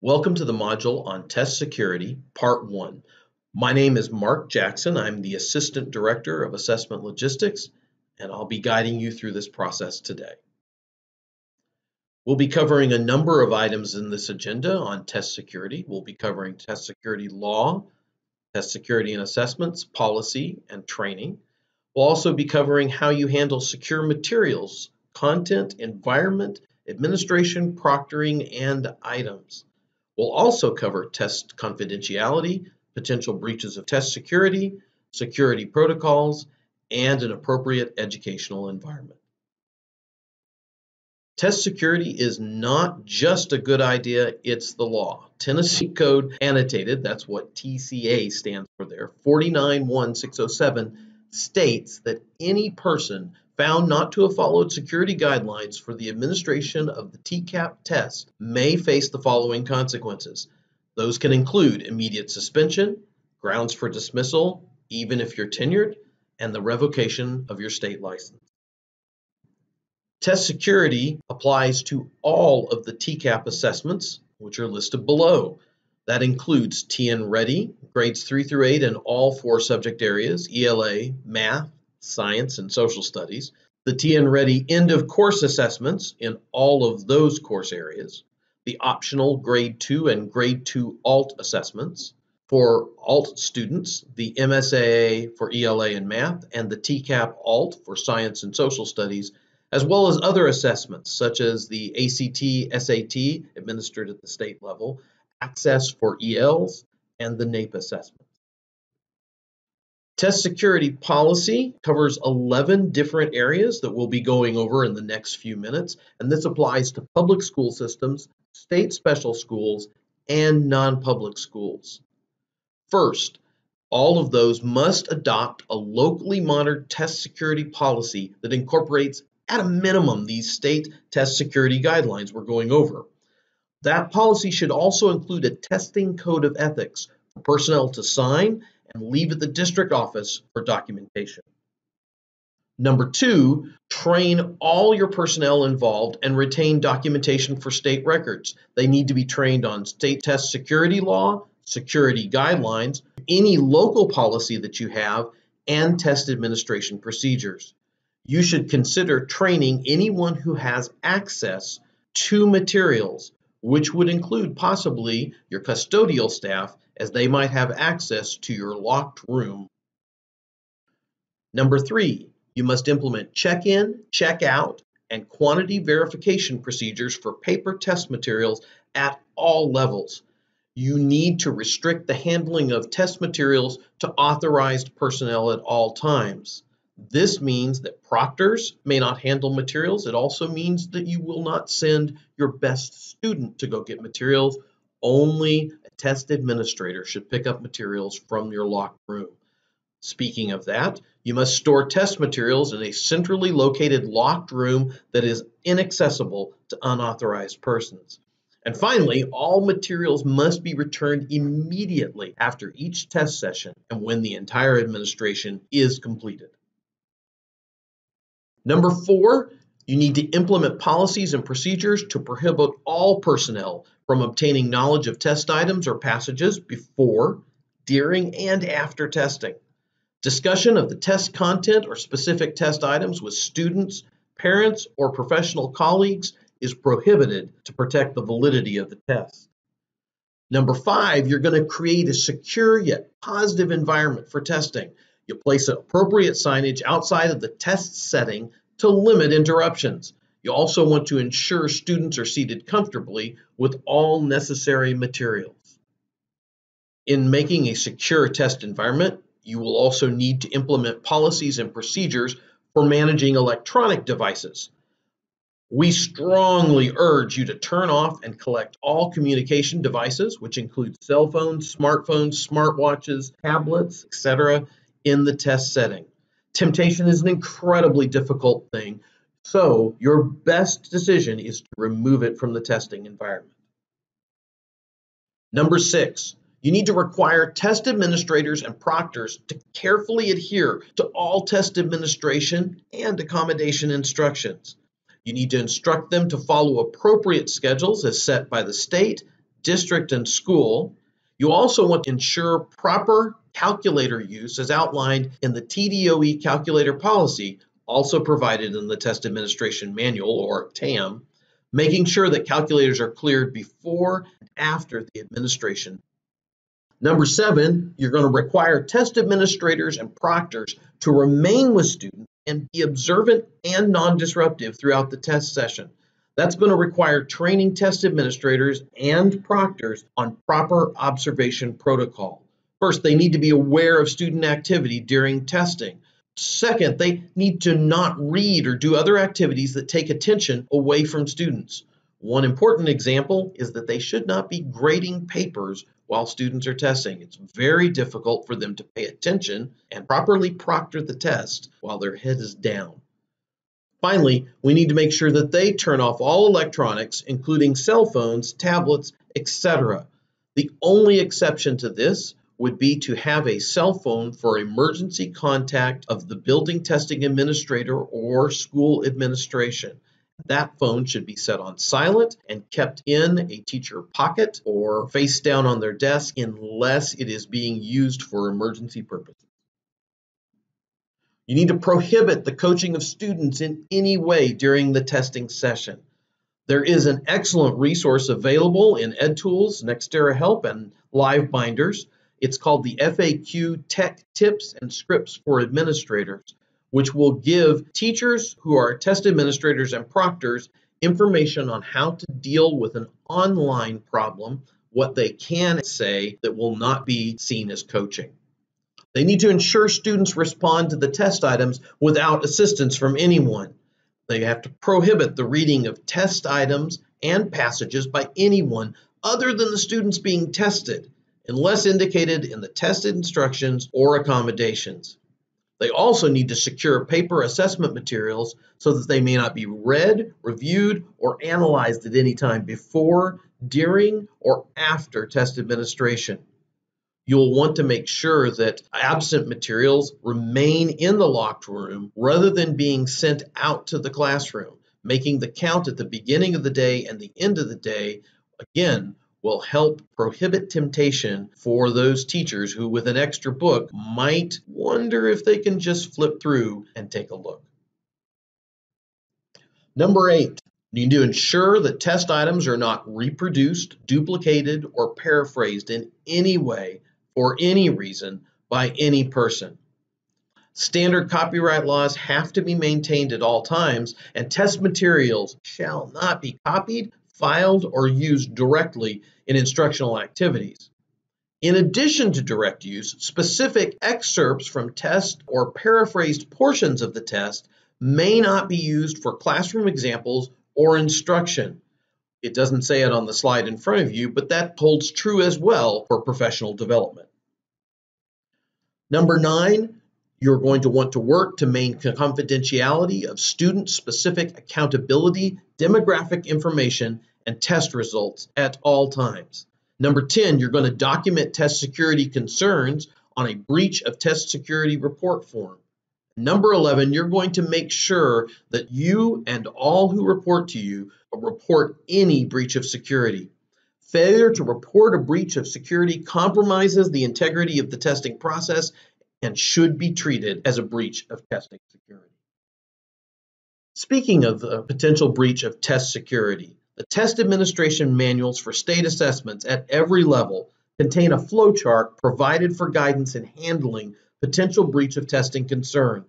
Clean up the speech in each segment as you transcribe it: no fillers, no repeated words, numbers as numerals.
Welcome to the module on Test Security, Part 1. My name is Mark Jackson. I'm the Assistant Director of Assessment Logistics, and I'll be guiding you through this process today. We'll be covering a number of items in this agenda on test security. We'll be covering test security law, test security and assessments, policy, and training. We'll also be covering how you handle secure materials, content, environment, administration, proctoring, and items. We'll also cover test confidentiality, potential breaches of test security, security protocols, and an appropriate educational environment. Test security is not just a good idea, it's the law. Tennessee Code Annotated, that's what TCA stands for there, 491607 states that any person found not to have followed security guidelines for the administration of the TCAP test may face the following consequences. Those can include immediate suspension, grounds for dismissal, even if you're tenured, and the revocation of your state license. Test security applies to all of the TCAP assessments, which are listed below. That includes TN Ready, grades 3 through 8 in all 4 subject areas, ELA, Math, Science, and Social Studies. The TN Ready end of course assessments in all of those course areas. The optional grade 2 and grade 2 alt assessments. For alt students, the MSAA for ELA and Math, and the TCAP alt for Science and Social Studies, as well as other assessments such as the ACT, SAT administered at the state level, Access for ELs, and the NAEP assessment. Test security policy covers 11 different areas that we'll be going over in the next few minutes, and this applies to public school systems, state special schools, and non-public schools. First, all of those must adopt a locally monitored test security policy that incorporates, at a minimum, these state test security guidelines we're going over. That policy should also include a testing code of ethics for personnel to sign and leave at the district office for documentation. Number 2, train all your personnel involved and retain documentation for state records. They need to be trained on state test security law, security guidelines, any local policy that you have, and test administration procedures. You should consider training anyone who has access to materials, which would include possibly your custodial staff, as they might have access to your locked room. Number 3, you must implement check-in, check-out, and quantity verification procedures for paper test materials at all levels. You need to restrict the handling of test materials to authorized personnel at all times. This means that proctors may not handle materials. It also means that you will not send your best student to go get materials. Only a test administrator should pick up materials from your locked room. Speaking of that, you must store test materials in a centrally located locked room that is inaccessible to unauthorized persons. And finally, all materials must be returned immediately after each test session and when the entire administration is completed. Number 4, you need to implement policies and procedures to prohibit all personnel from obtaining knowledge of test items or passages before, during, and after testing. Discussion of the test content or specific test items with students, parents, or professional colleagues is prohibited to protect the validity of the test. Number 5, you're going to create a secure yet positive environment for testing. You place appropriate signage outside of the test setting to limit interruptions. You also want to ensure students are seated comfortably with all necessary materials. In making a secure test environment, you will also need to implement policies and procedures for managing electronic devices. We strongly urge you to turn off and collect all communication devices, which include cell phones, smartphones, smartwatches, tablets, etc., in the test setting. Temptation is an incredibly difficult thing, so your best decision is to remove it from the testing environment. Number 6, you need to require test administrators and proctors to carefully adhere to all test administration and accommodation instructions. You need to instruct them to follow appropriate schedules as set by the state, district and school. You also want to ensure proper calculator use as outlined in the TDOE calculator policy, also provided in the Test Administration Manual, or TAM, making sure that calculators are cleared before and after the administration. Number 7, you're going to require test administrators and proctors to remain with students and be observant and non-disruptive throughout the test session. That's going to require training test administrators and proctors on proper observation protocol. First, they need to be aware of student activity during testing. Second, they need to not read or do other activities that take attention away from students. One important example is that they should not be grading papers while students are testing. It's very difficult for them to pay attention and properly proctor the test while their head is down. Finally, we need to make sure that they turn off all electronics, including cell phones, tablets, etc. The only exception to this would be to have a cell phone for emergency contact of the building testing administrator or school administration. That phone should be set on silent and kept in a teacher pocket or face down on their desk unless it is being used for emergency purposes. You need to prohibit the coaching of students in any way during the testing session. There is an excellent resource available in EdTools, Nextera Help, and Live Binders. It's called the FAQ Tech Tips and Scripts for Administrators, which will give teachers who are test administrators and proctors information on how to deal with an online problem, what they can say that will not be seen as coaching. They need to ensure students respond to the test items without assistance from anyone. They have to prohibit the reading of test items and passages by anyone other than the students being tested, unless indicated in the tested instructions or accommodations. They also need to secure paper assessment materials so that they may not be read, reviewed, or analyzed at any time before, during, or after test administration. You'll want to make sure that absent materials remain in the locked room rather than being sent out to the classroom. Making the count at the beginning of the day and the end of the day, again, will help prohibit temptation for those teachers who, with an extra book, might wonder if they can just flip through and take a look. Number 8, you need to ensure that test items are not reproduced, duplicated, or paraphrased in any way for any reason by any person. Standard copyright laws have to be maintained at all times, and test materials shall not be copied, filed, or used directly in instructional activities. In addition to direct use, specific excerpts from test or paraphrased portions of the test may not be used for classroom examples or instruction. It doesn't say it on the slide in front of you, but that holds true as well for professional development. Number 9, you're going to want to work to maintain confidentiality of student-specific accountability, demographic information, and test results at all times. Number 10, you're going to document test security concerns on a breach of test security report form. Number 11, you're going to make sure that you and all who report to you report any breach of security. Failure to report a breach of security compromises the integrity of the testing process and should be treated as a breach of testing security. Speaking of the potential breach of test security, the test administration manuals for state assessments at every level contain a flowchart provided for guidance in handling potential breach of testing concerns.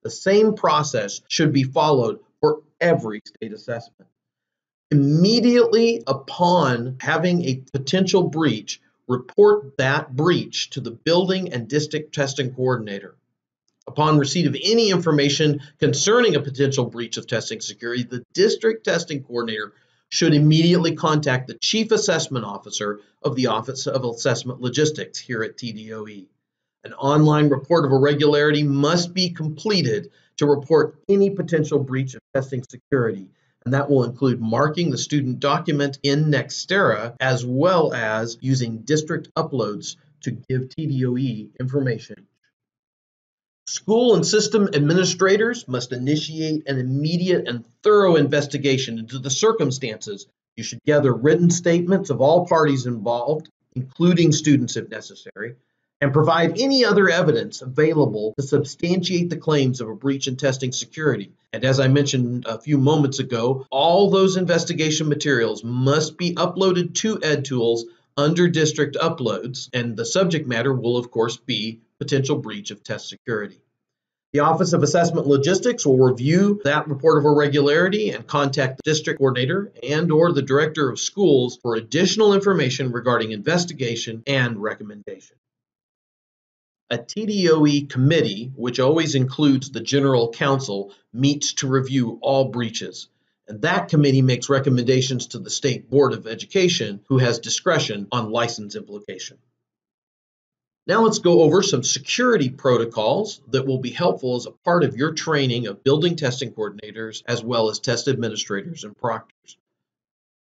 The same process should be followed for every state assessment. Immediately upon having a potential breach, report that breach to the building and district testing coordinator. Upon receipt of any information concerning a potential breach of testing security, the district testing coordinator should immediately contact the Chief Assessment Officer of the Office of Assessment Logistics here at TDOE. An online report of irregularity must be completed to report any potential breach of testing security, and that will include marking the student document in Nextera as well as using district uploads to give TDOE information. School and system administrators must initiate an immediate and thorough investigation into the circumstances You should gather written statements of all parties involved, including students if necessary, and provide any other evidence available to substantiate the claims of a breach in testing security. And as I mentioned a few moments ago, all those investigation materials must be uploaded to EdTools under district uploads, and the subject matter will, of course, be potential breach of test security. The Office of Assessment Logistics will review that report of irregularity and contact the district coordinator and/or the director of schools for additional information regarding investigation and recommendation. A TDOE committee, which always includes the general counsel, meets to review all breaches. And that committee makes recommendations to the State Board of Education, who has discretion on license implication. Now let's go over some security protocols that will be helpful as a part of your training of building testing coordinators as well as test administrators and proctors.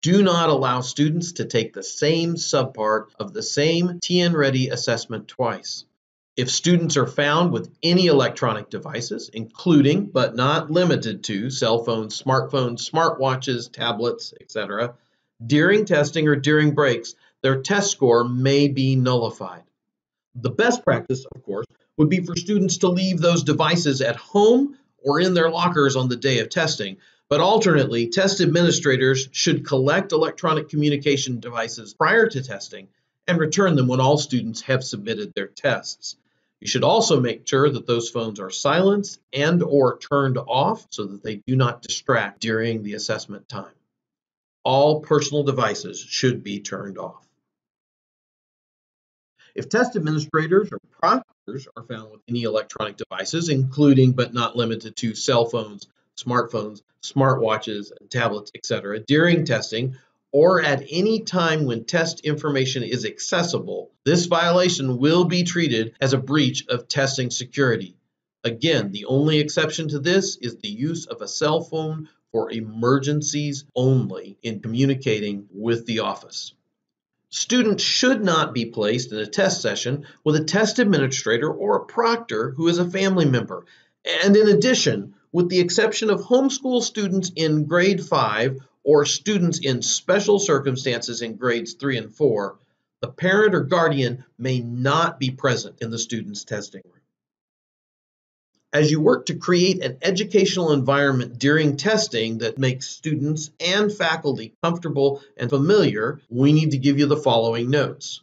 Do not allow students to take the same subpart of the same TN-Ready assessment twice. If students are found with any electronic devices, including but not limited to cell phones, smartphones, smartwatches, tablets, etc., during testing or during breaks, their test score may be nullified. The best practice, of course, would be for students to leave those devices at home or in their lockers on the day of testing. But alternately, test administrators should collect electronic communication devices prior to testing and return them when all students have submitted their tests. You should also make sure that those phones are silenced and/or turned off so that they do not distract during the assessment time. All personal devices should be turned off. If test administrators or proctors are found with any electronic devices, including but not limited to cell phones, smartphones, smartwatches, and tablets, etc., during testing or at any time when test information is accessible, this violation will be treated as a breach of testing security. Again, the only exception to this is the use of a cell phone for emergencies only in communicating with the office. Students should not be placed in a test session with a test administrator or a proctor who is a family member. And in addition, with the exception of homeschool students in grade 5 or students in special circumstances in grades 3 and 4, the parent or guardian may not be present in the student's testing room. As you work to create an educational environment during testing that makes students and faculty comfortable and familiar, we need to give you the following notes.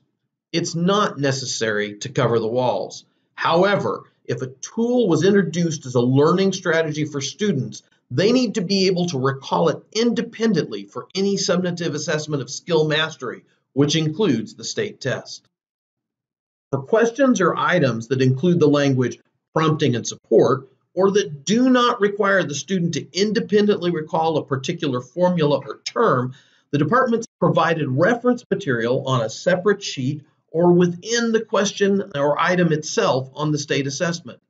It's not necessary to cover the walls. However, if a tool was introduced as a learning strategy for students, they need to be able to recall it independently for any summative assessment of skill mastery, which includes the state test. For questions or items that include the language prompting and support, or that do not require the student to independently recall a particular formula or term, the department's provided reference material on a separate sheet or within the question or item itself on the state assessment.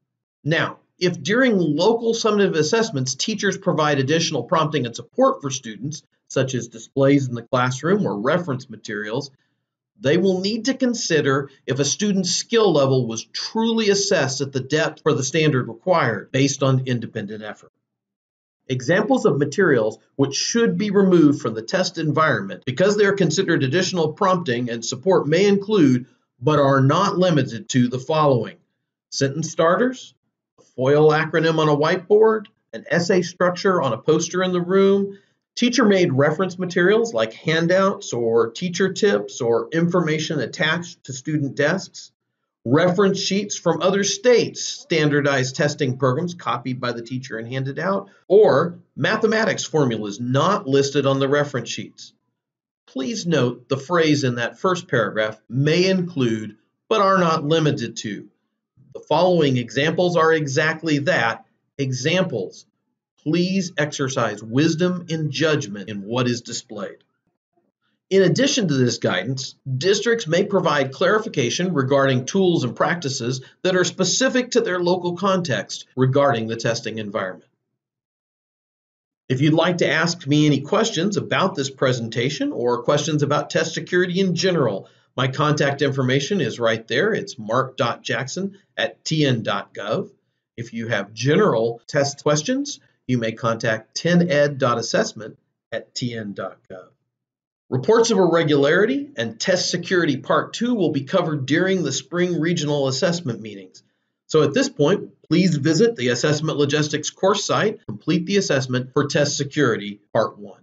Now, if during local summative assessments, teachers provide additional prompting and support for students, such as displays in the classroom or reference materials, they will need to consider if a student's skill level was truly assessed at the depth for the standard required based on independent effort. Examples of materials which should be removed from the test environment because they are considered additional prompting and support may include, but are not limited to, the following: sentence starters, a FOIL acronym on a whiteboard, an essay structure on a poster in the room, teacher-made reference materials like handouts or teacher tips or information attached to student desks, reference sheets from other states' standardized testing programs copied by the teacher and handed out, or mathematics formulas not listed on the reference sheets. Please note the phrase in that first paragraph may include, but are not limited to. The following examples are exactly that, examples. Please exercise wisdom and judgment in what is displayed. In addition to this guidance, districts may provide clarification regarding tools and practices that are specific to their local context regarding the testing environment. If you'd like to ask me any questions about this presentation or questions about test security in general, my contact information is right there. It's mark.jackson@tn.gov. If you have general test questions, you may contact 10ed.assessment@tn.gov. Reports of irregularity and test security part 2 will be covered during the spring regional assessment meetings. So at this point, please visit the Assessment Logistics course site, complete the assessment for test security part 1.